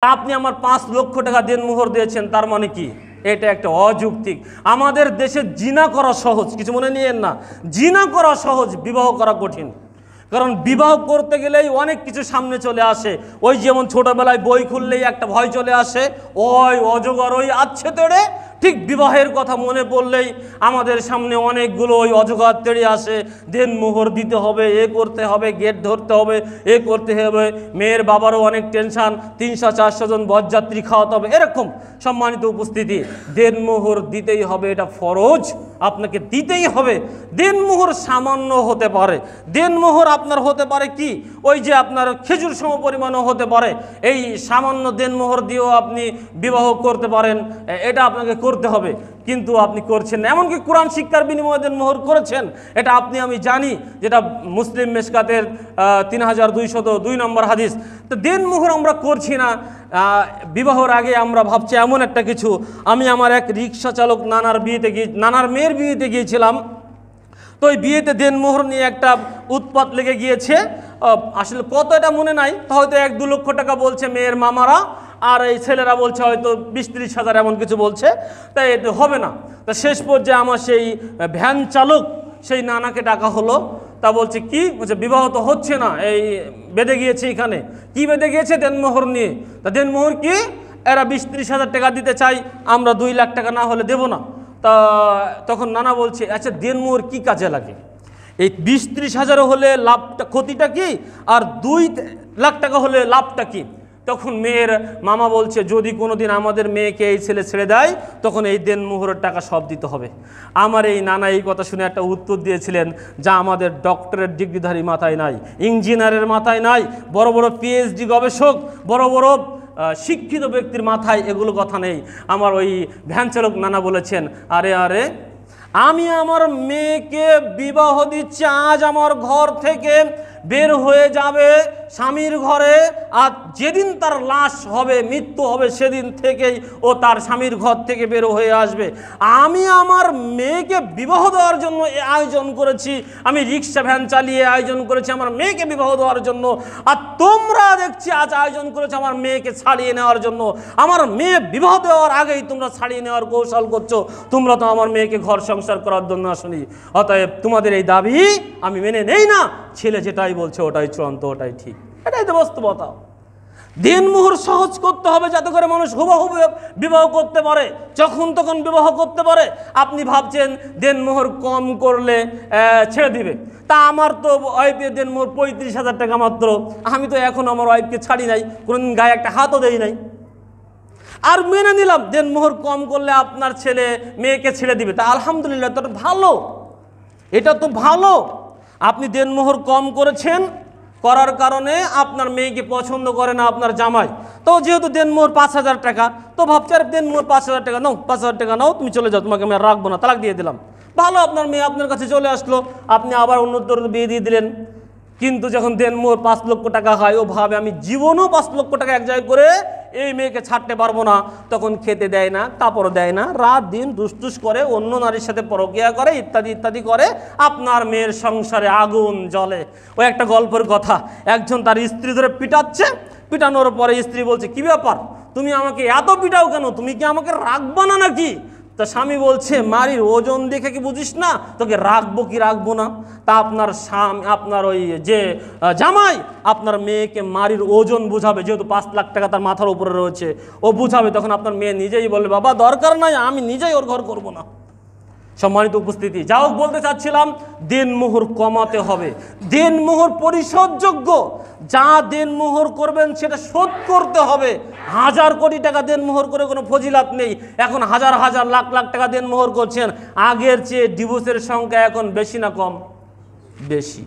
আপনি আমার 5 লক্ষ টাকা দেনমোহর দিয়েছেন, তার মানে কি? এটা একটা অযৌক্তিক। আমাদের দেশে জিনা করা সহজ, কিছু মনে নিয়েন না। জিনা করা সহজ, বিবাহ করা কঠিন। কারণ বিবাহ করতে গেলেই অনেক কিছু সামনে চলে আসে। ওই যেমন ছোটবেলায় বই খুললেই একটা ভয় চলে আসে, ওই অজগর ওই আছে তেড়ে। ঠিক বিবাহের কথা মনে পড়লেই আমাদের সামনে অনেকগুলো ওই অজগর তেড়ে আসে। দেনমোহর দিতে হবে, এ করতে হবে, গেট ধরতে হবে, এ করতে হবে। মেয়ের বাবারও অনেক টেনশন, 300-400 জন বরযাত্রী খাওয়াতে হবে। এরকম সম্মানিত উপস্থিতি, দেনমোহর দিতেই হবে, এটা ফরজ, আপনাকে দিতেই হবে। দেনমোহর সামান্য হতে পারে, দেনমোহর আপনার হতে পারে কি, ওই যে আপনার খেজুর সম পরিমাণও হতে পারে। এই সামান্য দেনমোহর দিয়েও আপনি বিবাহ করতে পারেন, এটা আপনাকে করতে হবে। কিন্তু আপনি করছেন না। এমনকি কোরআন শিক্ষার বিনিময়ে দেনমোহর করেছেন, এটা আপনি আমি জানি, যেটা মুসলিম মেশকাতের 3202 নম্বর হাদিস। তো দেনমোহর আমরা করছি না। বিবাহর আগে আমরা ভাবছি এমন একটা কিছু। আমি আমার এক রিক্সা চালক নানার মেয়ের বিয়েতে গিয়েছিলাম। তো ওই বিয়েতে দেনমোহর নিয়ে একটা উৎপাত লেগে গিয়েছে। আসলে কত এটা মনে নাই, হয়তো 1-2 লক্ষ টাকা বলছে মেয়ের মামারা, আর এই ছেলেরা বলছে হয়তো 20-30 হাজার, এমন কিছু বলছে। তাই এটা হবে না। তা শেষ পর্যায়ে আমার সেই ভ্যান চালক সেই নানাকে ডাকা হলো। তা বলছে কি, বলছে বিবাহ তো হচ্ছে না, এই বেঁধে গিয়েছে। এখানে কি বেঁধে গিয়েছে? দেনমোহর নিয়ে। তা দেনমোহর কি? এরা 20-30 হাজার টাকা দিতে চাই, আমরা 2 লাখ টাকা না হলে দেব না। তা তখন নানা বলছে, আচ্ছা দেনমোহর কি কাজে লাগে? এই 20-30 হাজার হলে লাভটা, ক্ষতিটা কি? আর 2 লাখ টাকা হলে লাভটা কি? তখন মেয়ের মামা বলছে, যদি কোনোদিন আমাদের মেয়েকে এই ছেলে ছেড়ে দেয়, তখন এই দেনমোহরের টাকা সব দিতে হবে। আমার এই নানা এই কথা শুনে একটা উত্তর দিয়েছিলেন, যা আমাদের ডক্টরের ডিগ্রিধারী মাথায় নাই, ইঞ্জিনিয়ারের মাথায় নাই, বড় বড় পিএইচডি গবেষক, বড় বড় শিক্ষিত ব্যক্তির মাথায় এগুলো কথা নেই। আমার ওই ভ্যান চালক নানা বলেছেন, আরে আরে আমি আমার মেয়েকে বিবাহ দিচ্ছি, আজ আমার ঘর থেকে বের হয়ে যাবে স্বামীর ঘরে, আর যেদিন তার লাশ হবে, মৃত্যু হবে, সেদিন থেকেই ও তার স্বামীর ঘর থেকে বের হয়ে আসবে। আমি আমার মেয়েকে বিবাহ দেওয়ার জন্য আয়োজন করেছি, আমি রিক্সা ভ্যান চালিয়ে আয়োজন করেছি আমার মেয়েকে বিবাহ দেওয়ার জন্য, আর তোমরা দেখছি আজ আয়োজন করেছো আমার মেয়েকে ছাড়িয়ে নেওয়ার জন্য। আমার মেয়ে বিবাহ দেওয়ার আগেই তোমরা ছাড়িয়ে নেওয়ার কৌশল করছো। তোমরা তো আমার মেয়েকে ঘর সংসার করার জন্য আসনি, অতএব তোমাদের এই দাবি আমি মেনে নেই না। ছেলে যেটাই বলছে ওটাই চূড়ান্ত, ওটাই ঠিক, এটাই তো বাস্তবতা। দেনমোহর সহজ করতে হবে যাতে করে মানুষ হুবহু বিবাহ করতে পারে, যখন তখন বিবাহ করতে পারে। আপনি ভাবছেন দেনমোহর কম করলে ছেড়ে দিবে। তা আমার তো ওয়াইফের দেনমোহর 35 হাজার টাকা মাত্র। আমি তো এখন আমার ওয়াইফকে ছাড়ি নাই, কোনোদিন গায়ে একটা হাতও দেই নাই। আর মেনে নিলাম দেনমোহর কম করলে আপনার ছেলে মেয়েকে ছেড়ে দিবে, তা আলহামদুলিল্লাহ, তো ভালো, এটা তো ভালো। আপনি দেনমোহর কম করেছেন, করার কারণে আপনার মেয়েকে পছন্দ করে না আপনার জামাই। তো যেহেতু দেনমোহর 5,000 টাকা, তো ভাবছি আর দেনমোহর 5,000 টাকা নাও, 5,000 টাকা নাও, তুমি চলে যাও, তোমাকে আমি আর রাখবো না, তালাক দিয়ে দিলাম। ভালো, আপনার মেয়ে আপনার কাছে চলে আসলো, আপনি আবার অন্যত্র বিয়ে দিয়ে দিলেন। কিন্তু যখন দেনমোহর 5 লক্ষ টাকা হয়, ও ভাবে আমি জীবনেও 5 লক্ষ টাকা এক জায়গায় করে এই মেয়েকে ছাড়তে পারবো না। তখন খেতে দেয় না, কাপড় দেয় না, রাত দিন দুষ্টুস করে, অন্য নারীর সাথে পরকীয়া করে, ইত্যাদি ইত্যাদি করে। আপনার মেয়ের সংসারে আগুন জ্বলে। ওই একটা গল্পের কথা, একজন তার স্ত্রী ধরে পিটাচ্ছে, পিটানোর পরে স্ত্রী বলছে, কি ব্যাপার, তুমি আমাকে এত পিটাও কেন, তুমি কি আমাকে রাখবো না নাকি? তা স্বামী বলছে, মারির ওজন দেখে কি বুঝিস না, তোকে রাখবো কি রাখবো না? তা আপনার স্বামী, আপনার ওই যে জামাই, আপনার মেয়েকে মারির ওজন বুঝাবে, যেহেতু 5 লাখ টাকা তার মাথার উপরে রয়েছে, ও বুঝাবে। তখন আপনার মেয়ে নিজেই বলবে, বাবা দরকার নাই, আমি নিজেই ওর ঘর করবো না। সম্মানিত উপস্থিতি, যা হোক বলতে চাচ্ছিলাম, দেনমোহর কমাতে হবে। দেনমোহর পরিশোধযোগ্য, যা দেনমোহর করবেন সেটা শোধ করতে হবে। 1000 কোটি টাকা দেনমোহর করে কোনো ফজিলাত নেই। এখন হাজার হাজার লাখ লাখ টাকা দেনমোহর করছেন। আগের চেয়ে ডিভোর্সের সংখ্যা এখন বেশি না কম? বেশি।